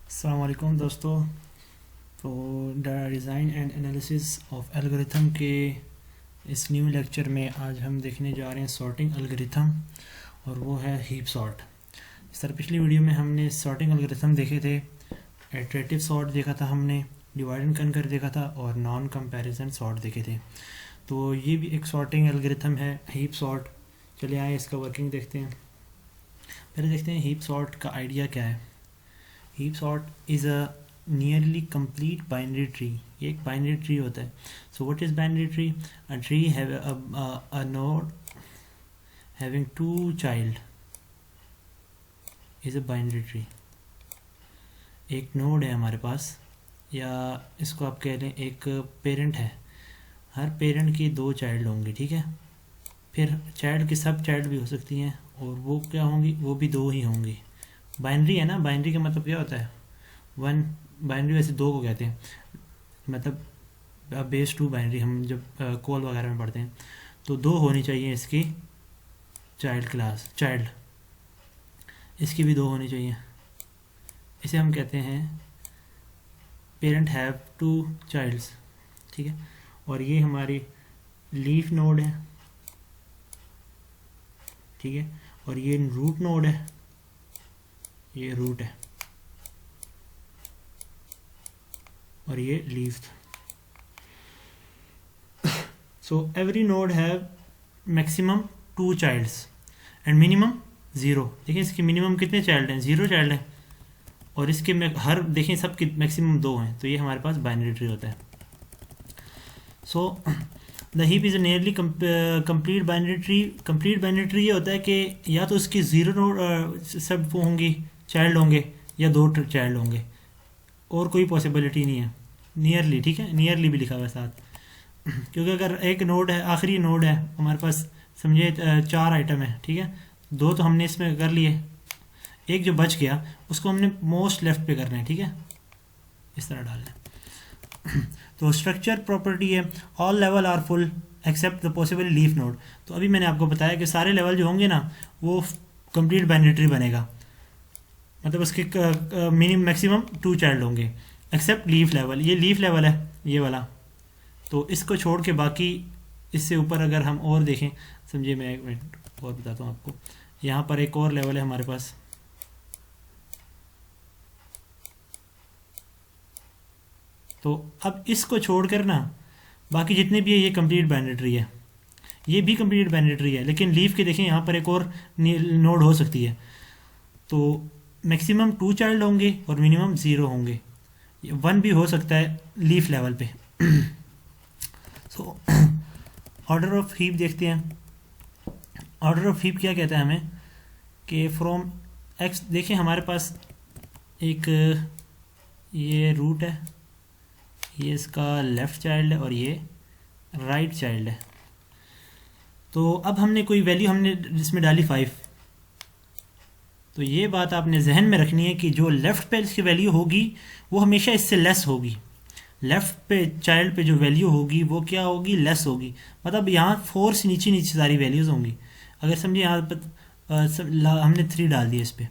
अस्सलाम वालेकुम दोस्तों। तो design and analysis of algorithm के इस न्यू लेक्चर में आज हम देखने जा रहे हैं सॉर्टिंग एल्गोरिथम, और वो है हीप सॉर्ट। इस तरह पिछली वीडियो में हमने सॉर्टिंग एल्गोरिथम देखे थे, इटरेटिव सॉर्ट देखा था हमने, डिवाइड एंड कनकर देखा था, और नॉन कंपैरिजन सॉर्ट देखे थे। तो ये भी एक सॉर्टिंग एल्गोरिथम है, हीप सॉर्ट। चलिए आए इसका वर्किंग देखते हैं। पहले देखते हैं हीप सॉर्ट का आइडिया क्या है। Heap sort is a nearly complete binary tree. ये एक बाइनरी ट्री होता है। So what is binary tree? A tree have a node having two child is a binary tree. एक नोड है हमारे पास, या इसको आप कह लें एक पेरेंट है। हर पेरेंट की दो चाइल्ड होंगे, ठीक है। फिर चाइल्ड की सब चाइल्ड भी हो सकती हैं, और वो क्या होंगी? वो भी दो ही होंगी। बाइनरी है ना, बाइनरी का मतलब क्या होता है? वन बाइनरी, वैसे दो को कहते हैं, मतलब बेस टू बाइनरी। हम जब कॉल वगैरह में पढ़ते हैं तो दो होनी चाहिए इसकी चाइल्ड, इसकी भी दो होनी चाहिए। इसे हम कहते हैं पेरेंट हैव टू चाइल्ड्स, ठीक है। और ये हमारी लीफ नोड है, ठीक है। और ये रूट नोड है, ये रूट है, और ये leaf. So every node have maximum two childs and minimum zero. देखिए इसकी मिनिमम कितने चाइल्ड हैं? ज़ीरो चाइल्ड हैं। और इसके हर देखें सबके मैक्सिमम दो हैं। तो ये हमारे पास बाइनरी ट्री होता है। So the heap is a nearly complete binary tree. Complete binary tree ये होता है कि या तो इसकी ज़ीरो नोड सब वो होंगी, चाइल्ड होंगे, या दो चाइल्ड होंगे, और कोई पॉसिबिलिटी नहीं है। नियरली, ठीक है, नियरली भी लिखा हुआ है साथ। क्योंकि अगर एक नोड है, आखिरी नोड है हमारे पास, समझे चार आइटम है, ठीक है। दो तो हमने इसमें कर लिए, एक जो बच गया उसको हमने मोस्ट लेफ्ट पे करना है, ठीक है, इस तरह डालना है। तो स्ट्रक्चर प्रॉपर्टी है all level are full except the possible leaf node. तो अभी मैंने आपको बताया कि सारे लेवल जो होंगे ना वो कंप्लीट बाइनरी ट्री बनेगा, मतलब उसके मिनिमम मैक्सिमम टू चाइल्ड होंगे एक्सेप्ट लीफ लेवल। ये लीफ लेवल है ये वाला, तो इसको छोड़ के बाकी इससे ऊपर अगर हम और देखें, समझिए मैं एक मिनट और बताता हूँ आपको। यहाँ पर एक और लेवल है हमारे पास, तो अब इसको छोड़कर ना बाकी जितने भी है ये कंप्लीट बाइनरी ट्री है, ये भी कंप्लीट बाइनरी ट्री है। लेकिन लीफ के देखें यहाँ पर एक और नोड हो सकती है, तो मैक्सिमम टू चाइल्ड होंगे और मिनिमम ज़ीरो होंगे। वन भी हो सकता है लीफ लेवल पे। सो ऑर्डर ऑफ हीप देखते हैं। ऑर्डर ऑफ हीप क्या कहता है हमें कि फ्रॉम एक्स, देखिए हमारे पास एक ये रूट है, ये इसका लेफ़्ट चाइल्ड है, और ये राइट चाइल्ड है। तो अब हमने कोई वैल्यू हमने इसमें डाली 5। तो ये बात आपने जहन में रखनी है कि जो लेफ़्ट पे इसकी वैल्यू होगी वो हमेशा इससे लेस होगी। लेफ़्ट पे चाइल्ड पे जो वैल्यू होगी वो क्या होगी? लेस होगी। मतलब यहाँ 4 से नीचे नीचे सारी वैल्यूज़ होंगी। अगर समझिए यहाँ पर हमने 3 डाल दिया इस पर,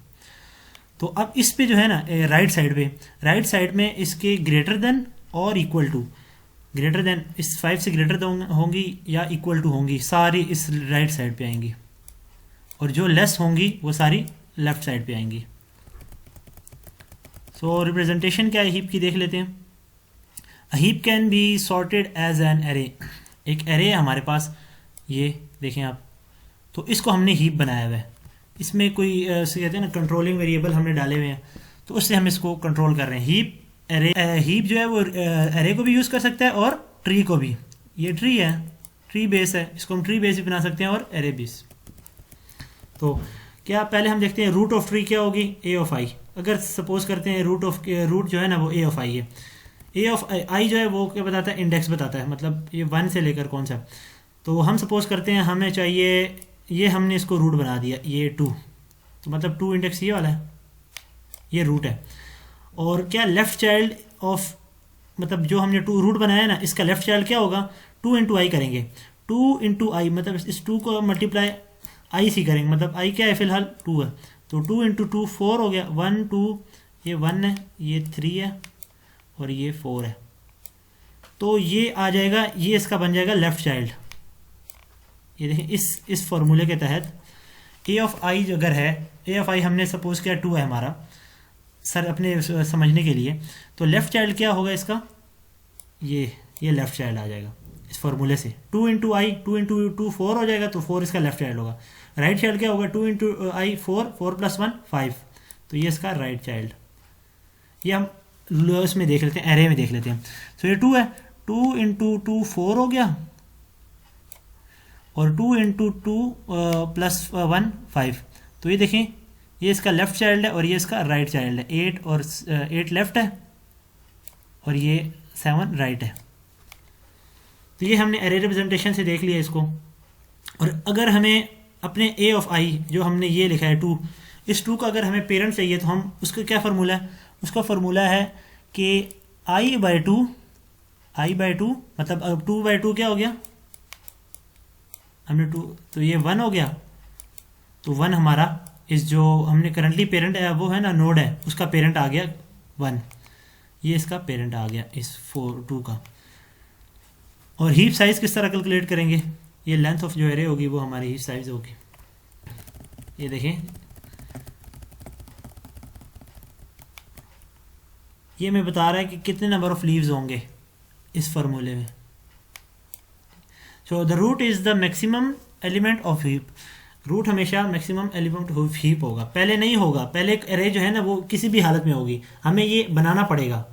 तो अब इस पे जो है ना राइट साइड में इसके ग्रेटर देन और इक्वल टू, ग्रेटर देन इस 5 से ग्रेटर होंगी या इक्वल टू होंगी, सारी इस राइट साइड पे आएंगी, और जो लेस होंगी वो सारी लेफ्ट साइड पे आएंगी। सो रिप्रेजेंटेशन क्या है हीप की देख लेते हैं। A heap can be sorted as an array. एक एरे है हमारे पास, ये देखें आप, तो इसको हमने हीप बनाया हुआ है। इसमें कोई से कहते हैं ना कंट्रोलिंग वेरिएबल हमने डाले हुए हैं, तो उससे हम इसको कंट्रोल कर रहे हैं। हीप एरे, हीप जो है वो एरे को भी यूज़ कर सकता है और ट्री को भी। ये ट्री है, ट्री बेस है, इसको हम ट्री बेस भी बना सकते हैं और एरे बेस। तो क्या पहले हम देखते हैं रूट ऑफ ट्री क्या होगी? ए ऑफ आई। अगर सपोज करते हैं रूट जो है ना वो ए ऑफ आई है। ए ऑफ आई जो है वो क्या बताता है? इंडेक्स बताता है, मतलब ये 1 से लेकर कौन सा। तो हम सपोज करते हैं हमें चाहिए, ये हमने इसको रूट बना दिया, ये 2, तो मतलब 2 इंडेक्स ये वाला है, ये रूट है। और क्या लेफ़्ट चाइल्ड ऑफ, मतलब जो हमने 2 रूट बनाया है ना, इसका लेफ़्ट चाइल्ड क्या होगा? 2 इंटू आई करेंगे। 2 इंटू आई मतलब इस 2 को मल्टीप्लाई आई सी करेंगे, मतलब आई क्या है फ़िलहाल 2 है, तो 2 इंटू 2 4 हो गया, 1 2 ये 1 है, ये 3 है और ये 4 है। तो ये आ जाएगा, ये इसका बन जाएगा लेफ़्ट चाइल्ड। ये देखें इस फॉर्मूले के तहत ए ऑफ आई अगर है, ए ऑफ आई हमने सपोज किया 2 है हमारा सर अपने समझने के लिए, तो लेफ़्ट चाइल्ड क्या होगा इसका, ये लेफ़्ट चाइल्ड आ जाएगा इस फॉर्मूले से। 2 इंटू आई, 2 इंटू 2 4 हो जाएगा, तो 4 इसका लेफ़्ट चाइल्ड होगा। राइट चाइल्ड क्या होगा, 2 इंटू आई 4, 4 प्लस 1 5, तो ये इसका राइट चाइल्ड। ये हम इसमें देख लेते हैं, एरे में देख लेते हैं। तो ये 2 है, 2 इंटू 2 4 हो गया और 2 इंटू 2 प्लस 1 5। तो ये देखें, ये इसका लेफ़्ट चाइल्ड है और ये इसका राइट चाइल्ड है। 8 और 8 लेफ़्ट है और ये 7 राइट है। तो ये हमने एरे रिप्रेजेंटेशन से देख लिया इसको। और अगर हमें अपने ए ऑफ आई जो हमने ये लिखा है 2, इस 2 का अगर हमें पेरेंट चाहिए तो हम उसका क्या फार्मूला है, उसका फार्मूला है कि आई बाई टू मतलब अब 2/2 क्या हो गया, हमने 2, तो ये 1 हो गया। तो 1 हमारा इस जो हमने करंटली पेरेंट है वो है ना नोड है, उसका पेरेंट आ गया 1, ये इसका पेरेंट आ गया इस 2 का। और हीप साइज किस तरह कैलकुलेट करेंगे, ये लेंथ ऑफ जो एरे होगी वो हमारी हीप साइज होगी। ये देखें, ये मैं बता रहा है कि कितने नंबर ऑफ लीव्स होंगे इस फार्मूले में। So the root is the maximum element of heap. Root हमेशा मैक्सिमम एलिमेंट ऑफ हीप होगा, पहले नहीं होगा। पहले एक एरे जो है ना वो किसी भी हालत में होगी, हमें ये बनाना पड़ेगा।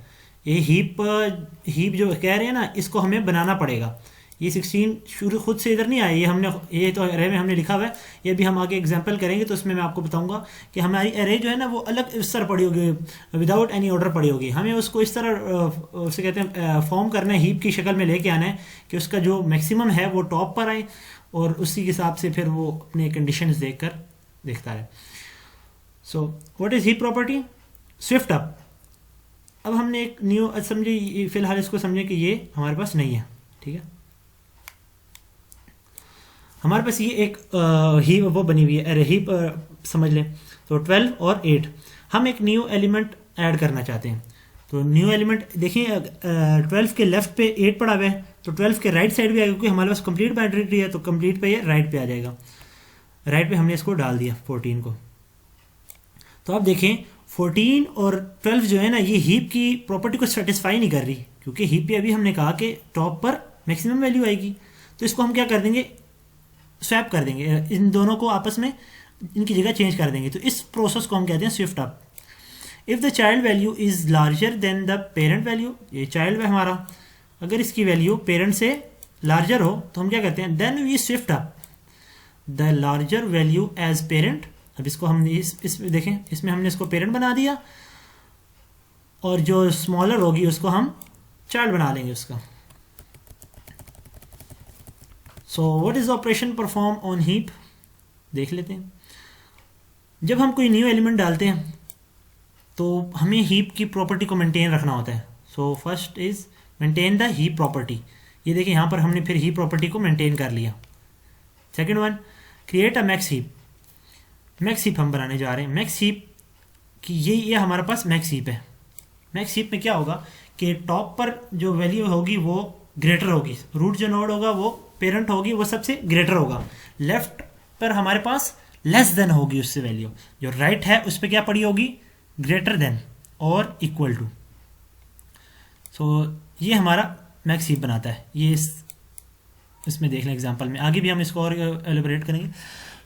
ये हीप जो कह रहे हैं ना, इसको हमें बनाना पड़ेगा। ये 16 शुरू खुद से इधर नहीं आया, ये तो एरे में हमने लिखा हुआ है। ये भी हम आगे एग्जांपल करेंगे तो उसमें मैं आपको बताऊंगा कि हमारी एरे जो है ना वो अलग इस तरह पड़ी होगी, विदाउट एनी ऑर्डर पड़ी होगी। हमें उसको इस तरह उसे कहते हैं फॉर्म करना है, हीप की शक्ल में लेके आना है कि उसका जो मैक्सिमम है वो टॉप पर आए और उसी के हिसाब से फिर वो अपने कंडीशंस देखता है। So what is heap property, Swift up. अब हमने एक न्यू समझे, फिलहाल इसको समझे कि ये हमारे पास नहीं है, ठीक है। हमारे पास ये एक हीप वो बनी हुई है, अरे हीप समझ लें। तो 12 और 8 हम एक न्यू एलिमेंट ऐड करना चाहते हैं। तो न्यू एलिमेंट देखिए 12 के लेफ्ट पे 8 पड़ा हुआ है, तो 12 के राइट साइड भी आएगा क्योंकि हमारे पास कंप्लीट बाइनरी है, तो कंप्लीट पे ये राइट पे आ जाएगा। राइट पे हमने इसको डाल दिया 14 को। तो आप देखें 14 और 12 जो है ना ये हीप की प्रॉपर्टी को सेटिस्फाई नहीं कर रही, क्योंकि हीप पे अभी हमने कहा कि टॉप पर मैक्सिमम वैल्यू आएगी। तो इसको हम क्या कर देंगे, स्वैप कर देंगे, इन दोनों को आपस में इनकी जगह चेंज कर देंगे। तो इस प्रोसेस को हम कहते हैं Swift up. If the child value is larger than the parent value, ये चाइल्ड है हमारा, अगर इसकी वैल्यू पेरेंट से लार्जर हो तो हम क्या कहते हैं, then we swift up the larger value as parent. अब इसको हम इसमें देखें, इसमें हमने इसको पेरेंट बना दिया और जो स्मॉलर होगी उसको हम चाइल्ड बना लेंगे उसका। So what is operation perform on heap, देख लेते हैं। जब हम कोई न्यू एलिमेंट डालते हैं तो हमें हीप की प्रॉपर्टी को मेंटेन रखना होता है। So first is maintain the heap property. ये देखिए यहाँ पर हमने फिर हीप प्रॉपर्टी को मेंटेन कर लिया। Second one, create a max heap. Max heap हम बनाने जा रहे हैं। मैक्स हीप कि ये हमारे पास मैक्स हीप है। मैक्स हीप में क्या होगा कि टॉप पर जो वैल्यू होगी वो ग्रेटर होगी, रूट जो नोड होगा वो पेरेंट होगी वो सबसे ग्रेटर होगा। लेफ्ट पर हमारे पास लेस देन होगी उससे वैल्यू, जो राइट है उस पर क्या पड़ी होगी, ग्रेटर देन और इक्वल टू। सो ये हमारा मैक्स हीप बनाता है। ये इसमें देख लें एग्जांपल में, आगे भी हम इसको और एलिब्रेट करेंगे।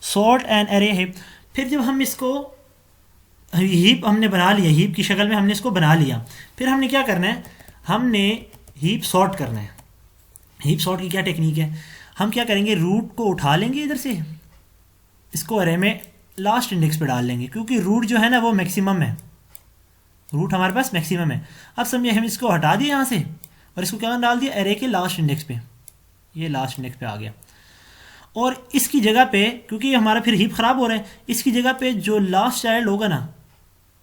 सॉर्ट एंड एरे हीप, फिर जब हम इसको हीप हमने बना लिया, हीप की शक्ल में हमने इसको बना लिया, फिर हमने क्या करना है, हमने हीप सॉर्ट करना है। हीप सॉर्ट की क्या टेक्निक है, हम क्या करेंगे, रूट को उठा लेंगे इधर से, इसको अरे में लास्ट इंडेक्स पे डाल लेंगे, क्योंकि रूट जो है ना वो मैक्सिमम है, रूट हमारे पास मैक्सिमम है। अब समझिए हम इसको हटा दिए यहाँ से और इसको क्या डाल दिया, अरे के लास्ट इंडेक्स पे, ये लास्ट इंडेक्स पे आ गया। और इसकी जगह पे, क्योंकि हमारा फिर हीप खराब हो रहा है, इसकी जगह पे जो लास्ट चाइल्ड होगा ना,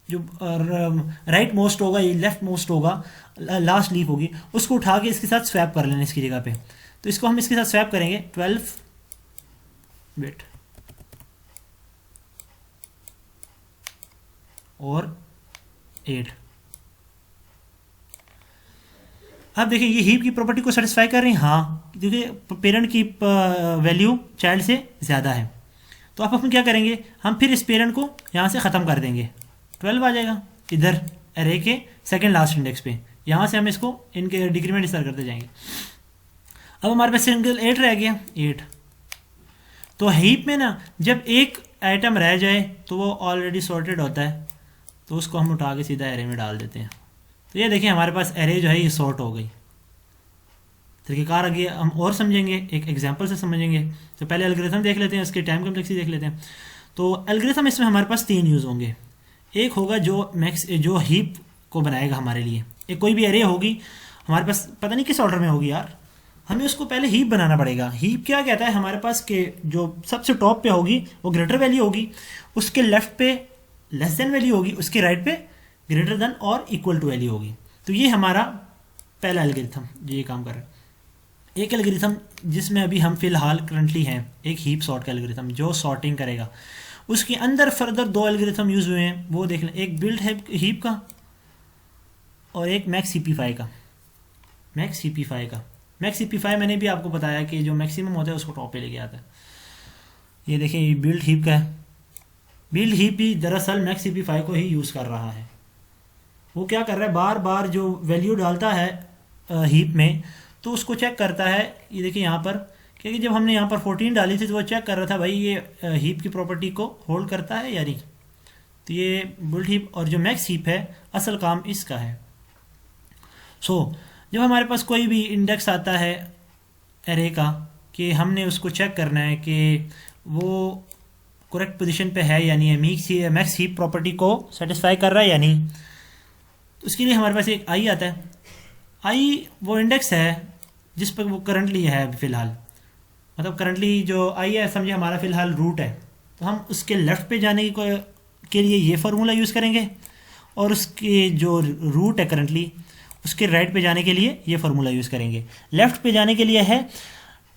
जो राइट मोस्ट होगा, ये लेफ्ट मोस्ट होगा, लास्ट लीफ होगी, उसको उठा के इसके साथ स्वैप कर लेना इसकी जगह पे। तो इसको हम इसके साथ स्वैप करेंगे 12 बिट और 8। अब देखिए ये हीप की प्रॉपर्टी को सेटिस्फाई कर रही है, हाँ, क्योंकि पेरेंट की वैल्यू चाइल्ड से ज़्यादा है। तो अब हम क्या करेंगे, हम फिर इस पेरेंट को यहाँ से ख़त्म कर देंगे, 12 आ जाएगा इधर एरे के सेकंड लास्ट इंडेक्स पे। यहाँ से हम इसको इनके डिक्रीमेंट इस तरह करते जाएंगे। अब हमारे पास सिंगल 8 रह गया, 8। तो हीप में ना जब एक आइटम रह जाए तो वो ऑलरेडी सॉर्टेड होता है, तो उसको हम उठा के सीधा एरे में डाल देते हैं। तो ये देखिए हमारे पास एरे जो है ये सॉर्ट हो गई। तरीक़ेकार आगे हम और समझेंगे, एक एग्जांपल से समझेंगे। तो पहले एल्गोरिथम देख लेते हैं, उसके टाइम कम्प्लेक्सिटी देख लेते हैं। तो एल्गोरिथम इसमें हमारे पास 3 यूज़ होंगे। एक होगा जो हीप को बनाएगा हमारे लिए, एक कोई भी एरे होगी हमारे पास, पता नहीं किस ऑर्डर में होगी यार, हमें उसको पहले हीप बनाना पड़ेगा। हीप क्या कहता है हमारे पास के जो सबसे टॉप पे होगी वो ग्रेटर वैल्यू होगी, उसके लेफ्ट पे लेस देन वैल्यू होगी, उसके राइट पे ग्रेटर देन और इक्वल टू वैल्यू होगी। तो ये हमारा पहला एल्गोरिथम ये काम कर रहा है। एक एल्गोरिथम जिसमें अभी हम फिलहाल करंटली हैं, एक हीप सॉर्ट का एल्गोरिथम जो सॉर्टिंग करेगा। उसके अंदर फर्दर 2 एल्गोरिथम यूज हुए हैं, वो देख लें, एक बिल्ड है हीप का और एक मैक्स सीपीफाई का। मैक्स सीपीफाई मैंने भी आपको बताया कि जो मैक्सिमम होता है उसको टॉप पे लेके आता है। ये देखें ये बिल्ड हीप का है। बिल्ड हीप भी दरअसल मैक्स सीपीफाई को ही यूज़ कर रहा है। वो क्या कर रहा है, बार बार जो वैल्यू डालता है हीप में तो उसको चेक करता है। ये देखिए यहाँ पर, क्योंकि जब हमने यहाँ पर 14 डाली थी तो वो चेक कर रहा था भाई ये हीप की प्रॉपर्टी को होल्ड करता है या नहीं। तो ये बिल्ड हीप और जो मैक्स हीप है असल काम इसका है। जब हमारे पास कोई भी इंडेक्स आता है एरे का कि हमने उसको चेक करना है कि वो करेक्ट पोजीशन पे है या नहीं है, मैक्स हीप प्रॉपर्टी को सेटिस्फाई कर रहा है या नहीं, तो उसके लिए हमारे पास एक आई आता है। आई वो इंडेक्स है जिस पर वो करंटली है अभी फ़िलहाल, मतलब करंटली जो आई है समझे हमारा फ़िलहाल रूट है, तो हम उसके लेफ़्ट पे जाने के लिए ये फार्मूला यूज़ करेंगे और उसके जो रूट है करंटली उसके राइट पे जाने के लिए ये फार्मूला यूज़ करेंगे। लेफ़्ट पे जाने के लिए है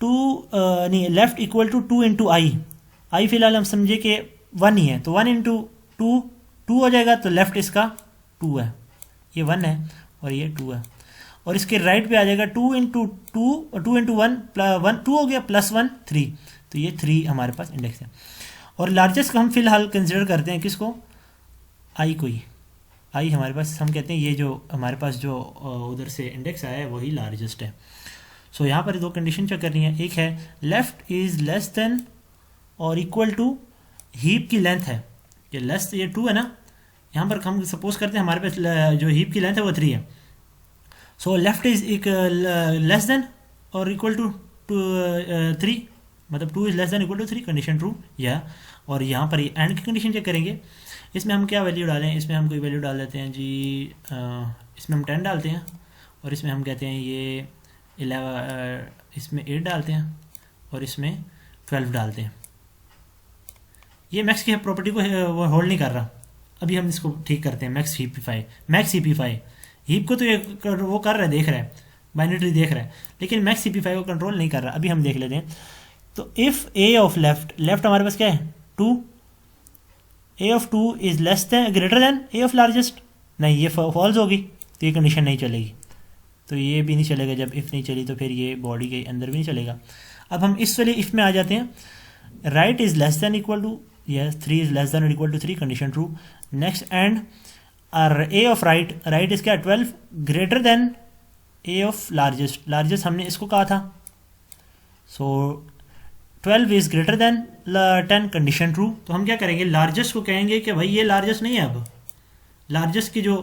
लेफ़्ट इक्वल टू 2 इंटू आई फ़िलहाल हम समझे कि 1 ही है, तो 1 इंटू 2 हो जाएगा, तो लेफ़्ट इसका 2 है, ये 1 है और ये 2 है, और इसके राइट पे आ जाएगा 2 इंटू 1 2 हो गया प्लस 1 3, तो ये 3 हमारे पास इंडेक्स है। और लार्जेस्ट का हम फिलहाल कंसिडर करते हैं किसको, आई को ही। आई हमारे पास हम कहते हैं ये जो हमारे पास जो उधर से इंडेक्स आया है वही लार्जेस्ट है। सो यहाँ पर 2 कंडीशन चेक करनी है, एक है लेफ़्ट इज़ लेस देन और इक्वल टू हीप की लेंथ है, ये 2 है ना, यहाँ पर हम सपोज करते हैं हमारे पास जो हीप की लेंथ है वो 3 है। So left is less than और इक्वल टू 3, मतलब 2 is less than equal to 3, condition true या। और यहाँ पर ये एंड की कंडीशन चेक करेंगे, इसमें हम क्या वैल्यू डालें, इसमें हम कोई वैल्यू डाल देते हैं जी, इसमें हम 10 डालते हैं और इसमें हम कहते हैं ये 11, इसमें 8 डालते हैं और इसमें 12 डालते हैं। ये मैक्स की प्रॉपर्टी को वो होल्ड नहीं कर रहा, अभी हम इसको ठीक करते हैं। मैक्स सीपीफाई हीप को तो ये वो कर रहा है, देख रहा है, बाइनरी देख रहा है, लेकिन मैक्स सीपीफाई को कंट्रोल नहीं कर रहा। अभी हम देख लेते हैं। तो इफ़ ए ऑफ लेफ्ट हमारे पास क्या है 2, A of 2 is less than greater than A of largest, नहीं ये फॉल्स होगी, तो ये कंडीशन नहीं चलेगी, तो ये भी नहीं चलेगा। जब इफ़ नहीं चली तो फिर ये बॉडी के अंदर भी नहीं चलेगा। अब हम इस वाले इफ़ में आ जाते हैं, right is less than equal to, yes 3 is less than और equal to 3, condition true. Next and A of right is क्या 12 greater than A of largest हमने इसको कहा था, so 12 is greater than 10, condition true. तो हम क्या करेंगे, लार्जेस्ट को कहेंगे कि भाई ये लार्जेस्ट नहीं है, अब लार्जेस्ट की जो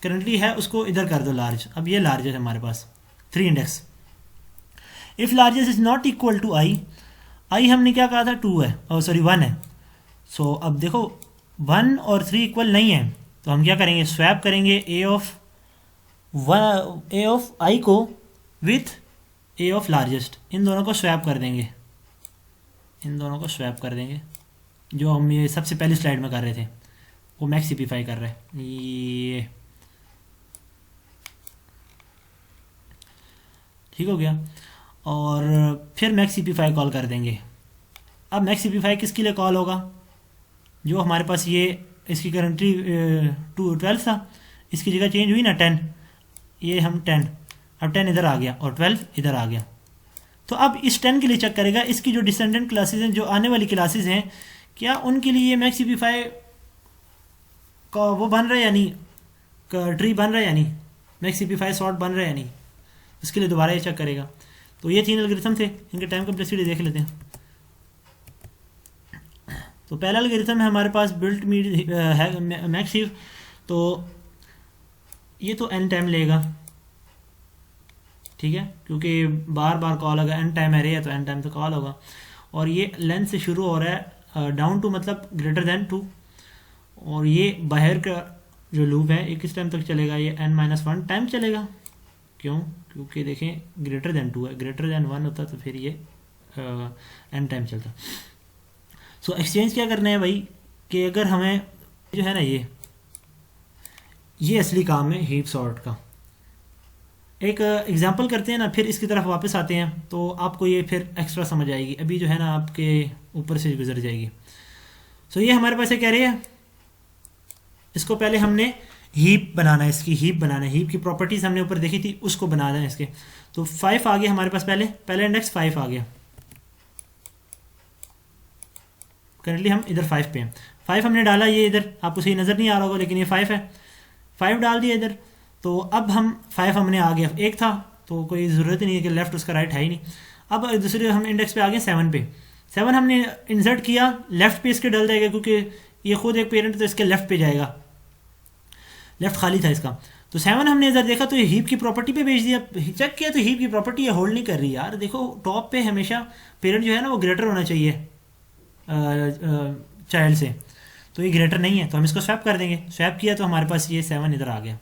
करंटली है उसको इधर कर दो लार्ज, अब ये लार्जेस्ट है हमारे पास 3 index. If largest is not equal to I हमने क्या कहा था 2 है, और सॉरी 1 है। सो अब देखो 1 और 3 इक्वल नहीं है, तो हम क्या करेंगे, स्वैप करेंगे ए ऑफ आई को विथ ए ऑफ लार्जेस्ट, इन दोनों को स्वैप कर देंगे, जो हम ये सबसे पहली स्लाइड में कर रहे थे वो मैक्स सिंप्लीफाई कर रहे हैं। ये ठीक हो गया, और फिर मैक्स सिंप्लीफाई कॉल कर देंगे। अब मैक्स सिंप्लीफाई किसके लिए कॉल होगा, जो हमारे पास ये इसकी करंटली 12 था, इसकी जगह चेंज हुई ना 10, ये हम 10, अब 10 इधर आ गया और 12 इधर आ गया। तो अब इस 10 के लिए चेक करेगा इसकी जो डिसेंडेंट क्लासेस हैं, जो आने वाली क्लासेस हैं, क्या उनके लिए मैक्सिफाई का वो बन रहा है या नहीं, ट्री बन रहा है या नहीं, मैक्सिफाई सॉर्ट बन रहा है या नहीं, इसके लिए दोबारा ये चेक करेगा। तो ये 3 एल्गोरिथम थे, इनके टाइम कम्प्लेक्सिटी देख लेते हैं। तो पहला एल्गोरिथम है हमारे पास बिल्ट है मैक्सिव, तो ये तो n टाइम लेगा, ठीक है, क्योंकि बार बार कॉल होगा, n टाइम एरे है तो n टाइम तो कॉल होगा। और ये लेंथ से शुरू हो रहा है डाउन टू मतलब ग्रेटर देन 2, और ये बाहर का जो लूप है ये किस टाइम तक चलेगा, ये n-1 टाइम चलेगा। क्यों? क्योंकि देखें ग्रेटर देन 2 है, ग्रेटर देन 1 होता तो फिर ये n टाइम चलता। सो एक्सचेंज क्या करना है भाई, कि अगर हमें जो है ना ये असली काम है हीप सॉर्ट का। एक एग्जांपल करते हैं ना, फिर इसकी तरफ वापस आते हैं तो आपको ये फिर एक्स्ट्रा समझ आएगी, अभी जो है ना आपके ऊपर से गुजर जाएगी। सो ये हमारे पास कह रही है, इसको पहले हमने हीप बनाना है, इसकी हीप बनाना है, हीप की प्रॉपर्टीज हमने ऊपर देखी थी, उसको बनाना है इसके। तो 5 आ गया हमारे पास, पहले इंडेक्स 5 आ गया, करंटली हम इधर 5 पे हैं। 5 हमने डाला, ये इधर आपको सही नज़र नहीं आ रहा होगा लेकिन ये 5 है, 5 डाल दिया इधर। तो अब हम 5 हमने आ गया, एक था तो कोई ज़रूरत ही नहीं है कि लेफ़्ट उसका राइट है ही नहीं। अब दूसरे हम इंडेक्स पे आ गए 7 पे, 7 हमने इंसर्ट किया, लेफ़्ट पे इसके डल जाएगा क्योंकि ये खुद एक पेरेंट तो इसके लेफ़्ट पे जाएगा, लेफ़्ट खाली था इसका। तो 7 हमने इधर देखा तो ये हीप की प्रॉपर्टी पे भेज दिया, चेक किया तो हीप की प्रॉपर्टी ये होल्ड नहीं कर रही यार। देखो टॉप पे हमेशा पेरेंट जो है ना वो ग्रेटर होना चाहिए चाइल्ड से, तो ये ग्रेटर नहीं है तो हम इसको स्वैप कर देंगे। स्वैप किया तो हमारे पास ये 7 इधर आ गया।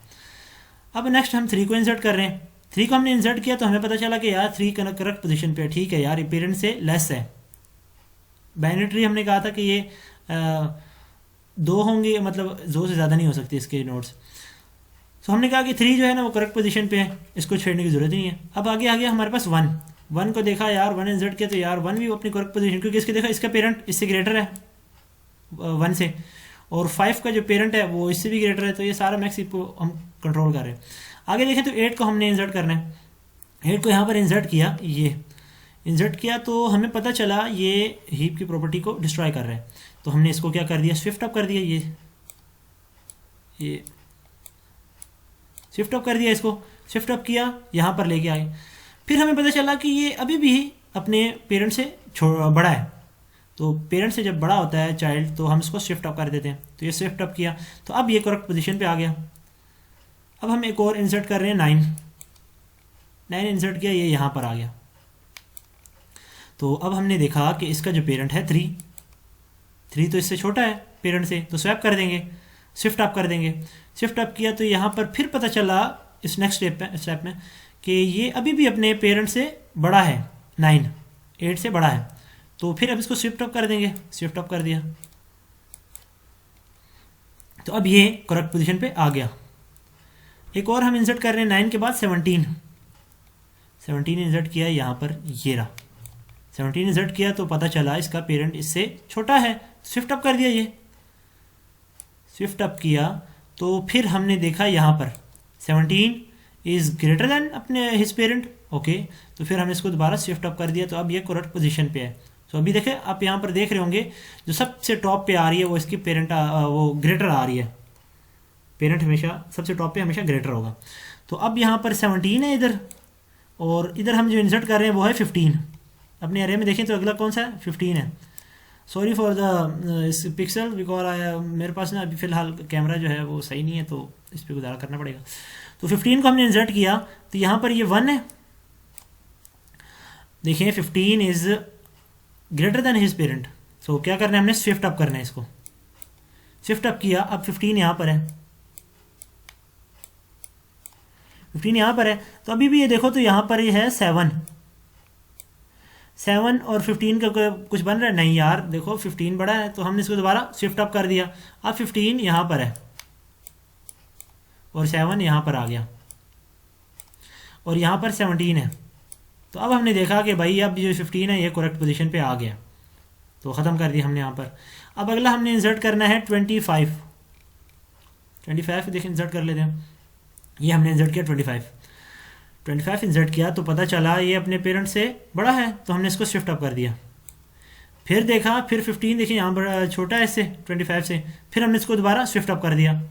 अब नेक्स्ट हम 3 को इंसर्ट कर रहे हैं, 3 को हमने इंसर्ट किया तो हमें पता चला कि यार 3 करेक्ट पोजीशन पे है, ठीक है यार, ये पेरेंट से लेस है। बाइनरी ट्री हमने कहा था कि ये 2 होंगे, मतलब 2 से ज़्यादा नहीं हो सकती इसके नोट्स। तो हमने कहा कि 3 जो है ना वो करेक्ट पोजीशन पे है, इसको छेड़ने की ज़रूरत नहीं है। अब आगे आ गया हमारे पास 1 को देखा यार, 1 इंसर्ट किया तो यार 1 भी अपनी करेक्ट पोजीशन, क्योंकि इसके देखा इसका पेरेंट इससे ग्रेटर है 1 से, और 5 का जो पेरेंट है वो इससे भी ग्रेटर है, तो ये सारा मैक्स को हम कंट्रोल कर रहे हैं। आगे देखें तो 8 को हमने इंसर्ट करना है, 8 को यहाँ पर इंसर्ट किया, ये इंसर्ट किया तो हमें पता चला ये हीप की प्रॉपर्टी को डिस्ट्रॉय कर रहा है। तो हमने इसको क्या कर दिया, स्विफ्ट अप कर दिया, ये स्विफ्ट अप कर दिया, इसको स्विफ्ट अप किया, यहाँ पर लेके आए। फिर हमें पता चला कि ये अभी भी अपने पेरेंट से बड़ा है, तो पेरेंट से जब बड़ा होता है चाइल्ड तो हम इसको शिफ्ट अप कर देते हैं। तो ये शिफ्ट अप किया तो अब ये करेक्ट पोजीशन पे आ गया। अब हम एक और इंसर्ट कर रहे हैं 9 इंसर्ट किया, ये यहाँ पर आ गया। तो अब हमने देखा कि इसका जो पेरेंट है 3 तो इससे छोटा है पेरेंट से, तो स्वैप कर देंगे, शिफ्ट अप कर देंगे। शिफ्ट अप किया तो यहाँ पर फिर पता चला इस नेक्स्ट स्टेप में कि ये अभी भी अपने पेरेंट से बड़ा है, 8 से बड़ा है। तो फिर अब इसको शिफ्ट अप कर देंगे, शिफ्ट अप कर दिया तो अब ये करेक्ट पोजीशन पे आ गया। एक और हम इंसर्ट कर रहे हैं 9 के बाद 17 इंसर्ट किया, यहाँ पर ये रहा 17 इंसर्ट किया तो पता चला इसका पेरेंट इससे छोटा है, शिफ्ट अप कर दिया, ये शिफ्ट अप किया तो फिर हमने देखा यहाँ पर 17 इज़ ग्रेटर देन अपने हिज पेरेंट, ओके। तो फिर हमने इसको दोबारा शिफ्ट अप कर दिया तो अब ये करेक्ट पोजीशन पे है। तो अभी देखें आप यहाँ पर देख रहे होंगे जो सबसे टॉप पे आ रही है वो इसकी पेरेंट वो ग्रेटर आ रही है, पेरेंट हमेशा सबसे टॉप पे हमेशा ग्रेटर होगा। तो अब यहाँ पर 17 है इधर, और इधर हम जो इंसर्ट कर रहे हैं वो है 15। अपने एरे में देखें तो अगला कौन सा है, 15 है। सॉरी फॉर द इस पिक्सल, बिकॉज मेरे पास ना अभी फ़िलहाल कैमरा जो है वो सही नहीं है तो इस पर गुजारा करना पड़ेगा। तो 15 को हमने इंसर्ट किया तो यहाँ पर ये 1 है, देखिए 15 is greater than his parent. So क्या करना है, हमने शिफ्ट अप करना है, इसको शिफ्ट अप किया, अब 15 यहाँ पर है, 15 यहाँ पर है। तो अभी भी ये देखो तो यहाँ पर ये है 7 और 15 का कुछ बन रहा है नहीं यार, देखो 15 बड़ा है तो हमने इसको दोबारा शिफ्ट अप कर दिया। अब 15 यहाँ पर है और 7 यहाँ पर आ गया और यहाँ पर 17 है। तो अब हमने देखा कि भाई अब जो 15 है ये करेक्ट पोजीशन पे आ गया, तो ख़त्म कर दिया हमने यहाँ पर। अब अगला हमने इंसर्ट करना है 25। 25 देखें इंसर्ट कर लेते हैं। ये हमने इंसर्ट किया 25 इंसर्ट किया तो पता चला ये अपने पेरेंट से बड़ा है, तो हमने इसको शिफ्ट अप कर दिया। फिर देखा, फिर 15 देखिए यहाँ पर छोटा है इससे 25 से, फिर हमने इसको दोबारा शिफ्ट अप कर दिया।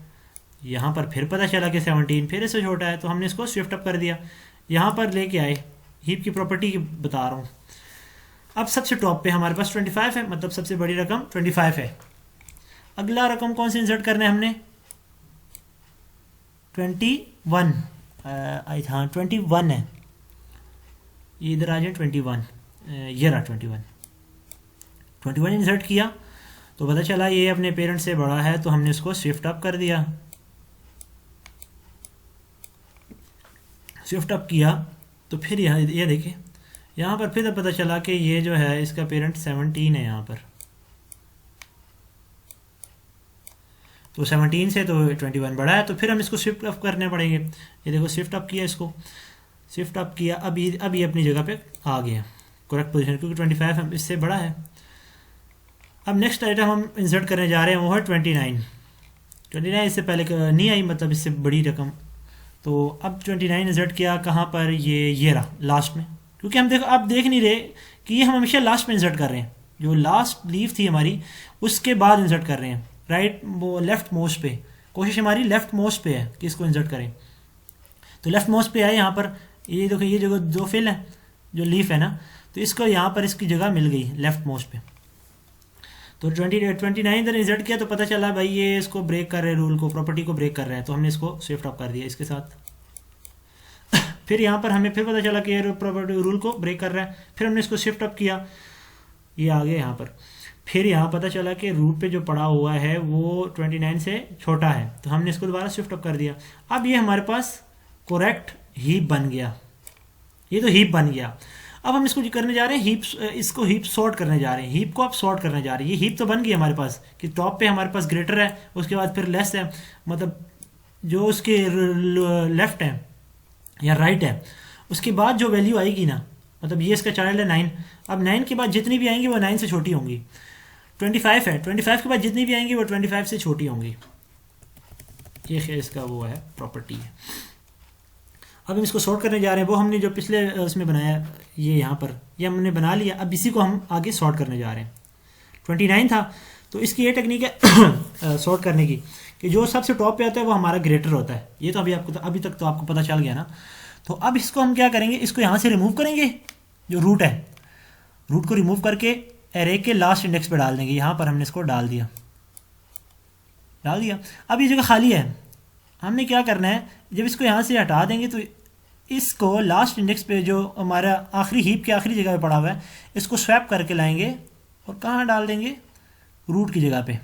यहाँ पर फिर पता चला कि 17 फिर इससे छोटा है, तो हमने इसको शिफ्ट अप कर दिया। यहाँ पर लेके आए, हीप की प्रॉपर्टी की बता रहा हूँ। अब सबसे टॉप पे हमारे पास 25 है, मतलब सबसे बड़ी रकम 25 है। अगला रकम कौन सी इंसर्ट करना है हमने? 21 हाँ 21 है, ये इधर आ जाए 21, ये रहा 21 इंसर्ट किया तो पता चला ये अपने पेरेंट से बड़ा है, तो हमने इसको शिफ्ट अप कर दिया। शिफ्ट अप किया तो फिर यहाँ ये देखिए, यहाँ पर फिर पता चला कि ये जो है इसका पेरेंट 17 है यहाँ पर, तो 17 से तो 21 बड़ा है, तो फिर हम इसको शिफ्ट अप करने पड़ेंगे। ये देखो शिफ्ट अप किया, इसको शिफ्ट अप किया, अब ये अपनी जगह पे आ गया करेक्ट पोजीशन, क्योंकि 25 हम इससे बड़ा है। अब नेक्स्ट आइटम हम इंसर्ट करने जा रहे हैं, वो है 29 इससे पहले नहीं आई, मतलब इससे बड़ी रकम। तो अब 29 इंसर्ट किया कहाँ पर? ये रहा लास्ट में, क्योंकि हम देखो अब देख नहीं रहे कि ये हम हमेशा लास्ट में इंसर्ट कर रहे हैं। जो लास्ट लीफ थी हमारी उसके बाद इंसर्ट कर रहे हैं, राइट वो लेफ्ट मोस्ट पे। कोशिश हमारी लेफ्ट मोस्ट पे है कि इसको इंसर्ट करें, तो लेफ्ट मोस्ट पे है यहाँ पर। ये देखो ये जो फिल है, जो लीफ है ना, तो इसको यहाँ पर इसकी जगह मिल गई लेफ्ट मोस्ट पे। तो 29 इधर इंसर्ट किया तो पता चला भाई ये इसको ब्रेक कर रहे हैं, रूल को, प्रॉपर्टी को ब्रेक कर रहे हैं, तो हमने इसको शिफ्ट अप कर दिया इसके साथ। फिर यहाँ पर हमें फिर पता चला कि ये प्रॉपर्टी रूल को ब्रेक कर रहा है, फिर हमने इसको शिफ्ट अप किया, ये आ गया यहाँ पर। फिर यहाँ पता चला कि रूट पे जो पड़ा हुआ है वो 29 से छोटा है, तो हमने इसको दोबारा शिफ्ट अप कर दिया। अब ये हमारे पास करेक्ट हीप बन गया, ये तो हीप बन गया। अब हम इसको करने जा रहे हैं इसको हीप सॉर्ट करने जा रहे हैं, हीप को आप सॉर्ट करने जा रहे हैं। ये हीप तो बन गई हमारे पास कि टॉप पे हमारे पास ग्रेटर है, उसके बाद फिर लेस है, मतलब जो उसके लेफ्ट है या राइट है, उसके बाद जो वैल्यू आएगी ना, मतलब ये इसका चाइल्ड है 9, अब 9 के बाद जितनी भी आएंगी वो 9 से छोटी होंगी। 25 है, 25 के बाद जितनी भी आएंगी वो 25 से छोटी होंगी। ये इसका वो है प्रॉपर्टी है। अब हम इसको सॉर्ट करने जा रहे हैं, वो हमने जो पिछले उसमें बनाया ये यहाँ पर ये हमने बना लिया। अब इसी को हम आगे सॉर्ट करने जा रहे हैं। 29 था तो इसकी ये टेक्निक है सॉर्ट करने की कि जो सबसे टॉप पे आता है वो हमारा ग्रेटर होता है। ये तो अभी तक तो आपको पता चल गया ना। तो अब इसको हम क्या करेंगे, इसको यहाँ से रिमूव करेंगे, जो रूट है रूट को रिमूव करके एरे के लास्ट इंडेक्स पे डाल देंगे। यहाँ पर हमने इसको डाल दिया। अब ये जगह खाली है, हमने क्या करना है, जब इसको यहाँ से हटा देंगे तो इसको लास्ट इंडेक्स पे जो हमारा आखिरी हीप के आखिरी जगह पे पड़ा हुआ है इसको स्वैप करके लाएंगे और कहाँ डाल देंगे, रूट की जगह पे।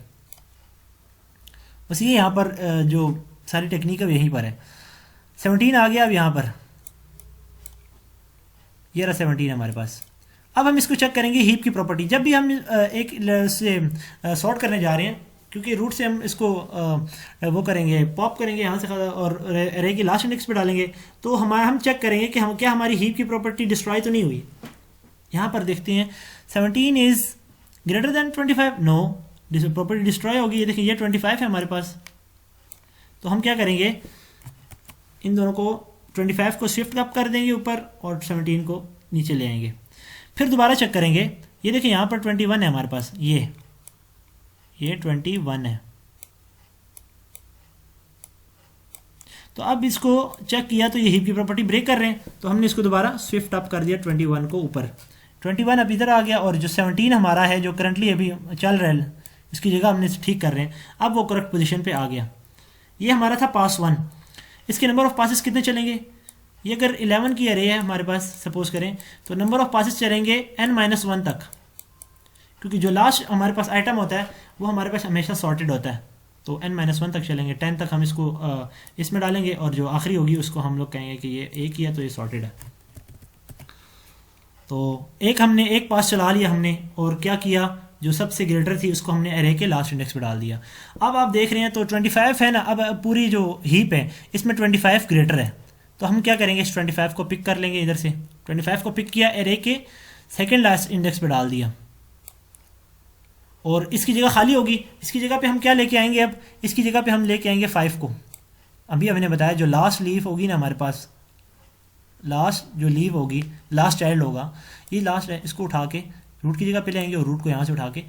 बस ये यहाँ पर जो सारी टेक्निक है यहीं पर है। 17 आ गया अब यहाँ पर, ये रहा 17 हमारे पास। अब हम इसको चेक करेंगे हीप की प्रॉपर्टी। जब भी हम एक से सॉर्ट करने जा रहे हैं, क्योंकि रूट से हम इसको वो करेंगे, पॉप करेंगे यहाँ से और एरे की लास्ट इंडेक्स पे डालेंगे, तो हम चेक करेंगे कि क्या हमारी हीप की प्रॉपर्टी डिस्ट्रॉय तो नहीं हुई। यहाँ पर देखते हैं 17 is greater than 25, no, property destroy होगी। ये देखिए ये 25 है हमारे पास। तो हम क्या करेंगे, इन दोनों को 25 को शिफ्ट अप कर देंगे ऊपर और 17 को नीचे ले आएंगे। फिर दोबारा चेक करेंगे, ये देखिए यहाँ पर 21 है हमारे पास, ये 21 है। तो अब इसको चेक किया तो ये हीप की प्रॉपर्टी ब्रेक कर रहे हैं, तो हमने इसको दोबारा शिफ्ट अप कर दिया 21 को ऊपर। 21 अब इधर आ गया और जो 17 हमारा है जो करंटली अभी चल रहा है इसकी जगह हमने ठीक कर रहे हैं। अब वो करेक्ट पोजीशन पे आ गया। ये हमारा था पास 1। इसके नंबर ऑफ पासेस कितने चलेंगे, ये अगर 11 की अरे है हमारे पास सपोज करें, तो नंबर ऑफ पासेस चलेंगे n-1 तक, क्योंकि जो लास्ट हमारे पास आइटम होता है वो हमारे पास हमेशा सॉर्टेड होता है। तो n-1 तक चलेंगे, 10 तक हम इसको इसमें डालेंगे और जो आखिरी होगी उसको हम लोग कहेंगे कि ये एक ही है तो ये सॉर्टेड है। तो हमने एक पास चला लिया हमने, और क्या किया, जो सबसे ग्रेटर थी उसको हमने एरे के लास्ट इंडेक्स पे डाल दिया। अब आप देख रहे हैं तो 25 है ना, अब पूरी जो हीप है इसमें 25 ग्रेटर है। तो हम क्या करेंगे, इस 25 को पिक कर लेंगे, इधर से 25 को पिक किया, एरे के सेकेंड लास्ट इंडेक्स पे डाल दिया। और इसकी जगह खाली होगी, इसकी जगह पे हम क्या लेके आएंगे, अब इसकी जगह पे हम लेके आएंगे 5 को। अभी हमने बताया जो लास्ट लीफ होगी ना हमारे पास, लास्ट जो लीव होगी, लास्ट चाइल्ड होगा, ये लास्ट है, इसको उठा के रूट की जगह पे ले आएंगे और रूट को यहाँ से उठा के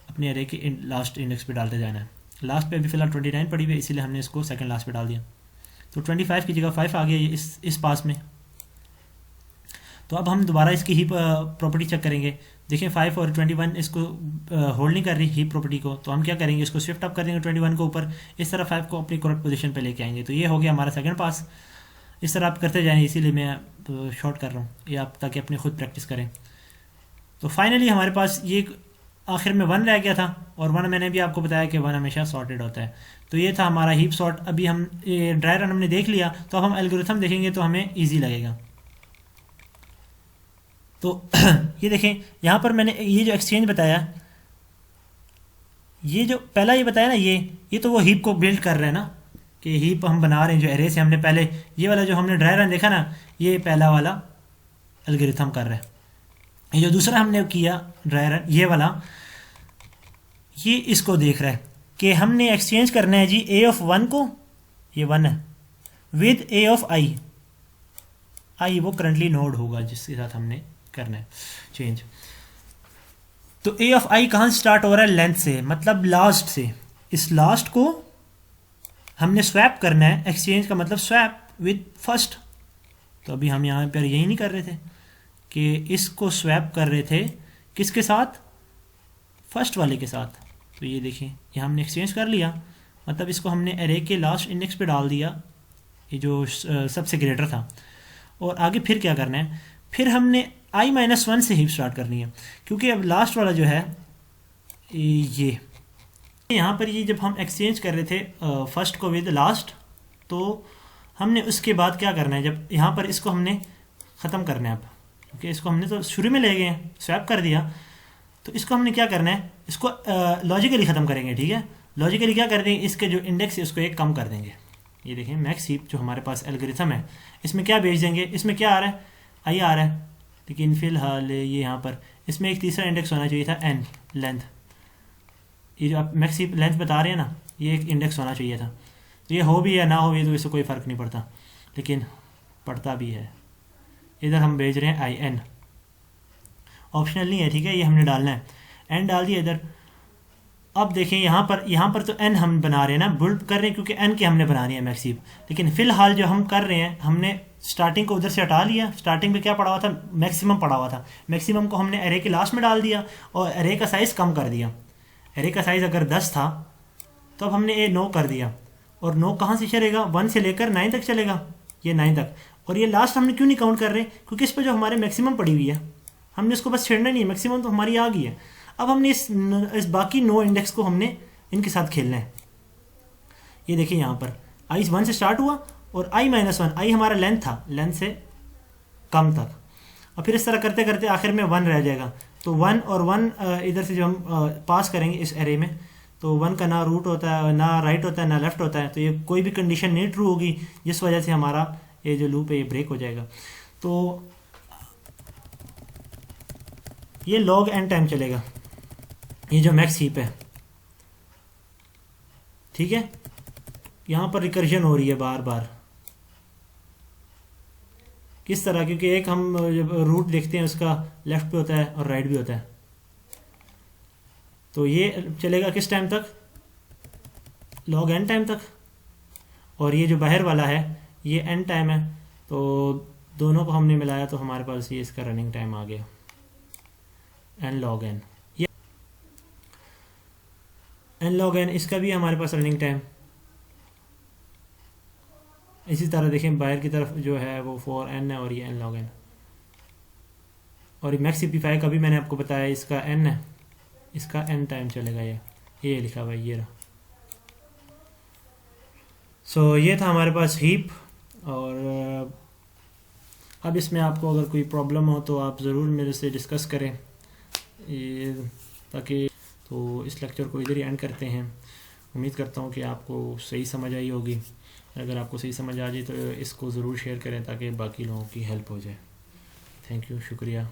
अपने अरे के लास्ट इंडेक्स पे डालते जाना है। लास्ट पे अभी फिलहाल 29 पड़ी हुई है, इसीलिए हमने इसको सेकंड लास्ट पे डाल दिया। तो 25 की जगह 5 आ गया इस पास में। तो अब हम दोबारा इसकी हीप प्रॉपर्टी चेक करेंगे। देखिए 5 और 21 इसको होल्ड नहीं कर रही हीप प्रॉपर्टी को, तो हम क्या करेंगे, इसको शिफ्ट अप कर देंगे 21 को ऊपर, इस तरह 5 को अपनी करेक्ट पोजीशन पे लेके आएंगे। तो ये हो गया हमारा सेकंड पास। इस तरह आप करते जाएंगे, इसीलिए मैं शॉर्ट कर रहा हूँ, ये आप ताकि अपनी खुद प्रैक्टिस करें। तो फाइनली हमारे पास ये आखिर में 1 रह गया था, और 1 मैंने भी आपको बताया कि 1 हमेशा सॉर्टेड होता है। तो ये था हमारा हीप सॉर्ट। अभी हम ड्राई रन हमने देख लिया, तो अब हम एल्गोरिथम देखेंगे तो हमें ईजी लगेगा। तो ये देखें, यहाँ पर मैंने ये जो एक्सचेंज बताया, ये जो पहला ये बताया ना, ये तो वो हीप को बिल्ड कर रहे हैं ना, कि हीप हम बना रहे हैं जो एरे से। हमने पहले ये वाला जो हमने ड्राई रन देखा ना, ये पहला वाला एल्गोरिथम कर रहा है। ये जो दूसरा हमने किया ड्राई रन, ये वाला, ये इसको देख रहा है कि हमने एक्सचेंज करना है जी ए ऑफ 1 को, ये 1 है, विद ए ऑफ आई वो करंटली नोड होगा जिसके साथ हमने करना है चेंज। तो ए ऑफ आई कहाँ से स्टार्ट हो रहा है, लेंथ से, मतलब लास्ट से। इस लास्ट को हमने स्वैप करना है, एक्सचेंज का मतलब स्वैप विद फर्स्ट। तो अभी हम यहाँ पर यही नहीं कर रहे थे कि इसको स्वैप कर रहे थे किसके साथ, फर्स्ट वाले के साथ। तो ये देखिए यहाँ हमने एक्सचेंज कर लिया, मतलब इसको हमने एरे के लास्ट इंडेक्स पे डाल दिया, ये जो सबसे ग्रेटर था। और आगे फिर क्या करना है, फिर हमने i-1 से हीप स्टार्ट करनी है, क्योंकि अब लास्ट वाला जो है ये यहाँ पर, ये जब हम एक्सचेंज कर रहे थे फर्स्ट को विद लास्ट, तो हमने उसके बाद क्या करना है, जब यहाँ पर इसको हमने ख़त्म करना है अब, क्योंकि इसको हमने तो शुरू में ले गए हैं, स्वैप कर दिया, तो इसको हमने क्या करना है, इसको लॉजिकली ख़त्म करेंगे। ठीक है, लॉजिकली क्या कर देंगे, इसके जो इंडेक्स है उसको एक कम कर देंगे। ये देखें मैक्स हीप जो हमारे पास एल्गोरिथम है, इसमें क्या भेज देंगे, इसमें क्या आ रहा है, आई आ रहा है, लेकिन फ़िलहाल ये यहाँ पर इसमें एक तीसरा इंडेक्स होना चाहिए था, एन, लेंथ। ये जो आप मैक्स हीप लेंथ बता रहे हैं ना, ये एक इंडेक्स होना चाहिए था। तो ये हो भी या ना हो, ये तो इससे कोई फ़र्क नहीं पड़ता, लेकिन पड़ता भी है। इधर हम भेज रहे हैं आई एन, ऑप्शनल नहीं है, ठीक है, ये हमने डालना है, एन डाल दिया इधर। अब देखें यहाँ पर तो एन हम बना रहे हैं ना, बिल्ड कर रहे हैं, क्योंकि एन के हमने बनानी है मैक्स हीप। लेकिन फ़िलहाल जो हम कर रहे हैं, हमने स्टार्टिंग को उधर से हटा लिया। स्टार्टिंग में क्या पड़ा हुआ था, मैक्सिमम पड़ा हुआ था, मैक्सिमम को हमने एरे के लास्ट में डाल दिया और एरे का साइज़ कम कर दिया। एरे का साइज़ अगर 10 था तो अब हमने 9 कर दिया, और 9 कहाँ से चलेगा, 1 से लेकर 9 तक चलेगा, ये 9 तक। और ये लास्ट हमने क्यों नहीं काउंट कर रहे, क्योंकि इस पर जो हमारे मैक्सिमम पड़ी हुई है, हमने इसको बस छेड़ना नहीं है, मैक्सिमम तो हमारी आ गई है। अब हमने इस बाकी 9 इंडेक्स को हमने इनके साथ खेलना है। ये देखिए यहाँ पर i 1 से स्टार्ट हुआ और i-1, आई हमारा लेंथ था, लेंथ से कम तक, और फिर इस तरह करते करते आखिर में 1 रह जाएगा। तो 1 और 1 इधर से जो हम पास करेंगे इस एरे में, तो 1 का ना रूट होता है, ना राइट होता है, ना लेफ्ट होता है, तो ये कोई भी कंडीशन नहीं ट्रू होगी, जिस वजह से हमारा ये जो लूप है ये ब्रेक हो जाएगा। तो ये लॉग एन टाइम चलेगा, ये जो मैक्स हीप है, ठीक है। यहाँ पर रिकर्जन हो रही है बार बार, किस तरह, क्योंकि एक हम जब रूट देखते हैं उसका लेफ्ट पे होता है और राइट भी होता है। तो ये चलेगा किस टाइम तक, लॉग एन टाइम तक, और ये जो बाहर वाला है ये एन टाइम है। तो दोनों को हमने मिलाया तो हमारे पास ये इसका रनिंग टाइम आ गया, एन लॉग एन। ये एन लॉग एन, इसका भी हमारे पास रनिंग टाइम। इसी तरह देखें बाहर की तरफ जो है वो 4n है और ये n log n, और मैक्स सिंप्लीफाई का भी मैंने आपको बताया, इसका n है, इसका n टाइम चलेगा, ये लिखा हुआ है, ये रहा। सो ये था हमारे पास हीप। और अब इसमें आपको अगर कोई प्रॉब्लम हो तो आप ज़रूर मेरे से डिस्कस करें, ये ताकि, तो इस लेक्चर को इधर ही एंड करते हैं। उम्मीद करता हूँ कि आपको सही समझ आई होगी। अगर आपको सही समझ आ जाए तो इसको ज़रूर शेयर करें ताकि बाकी लोगों की हेल्प हो जाए। थैंक यू, शुक्रिया।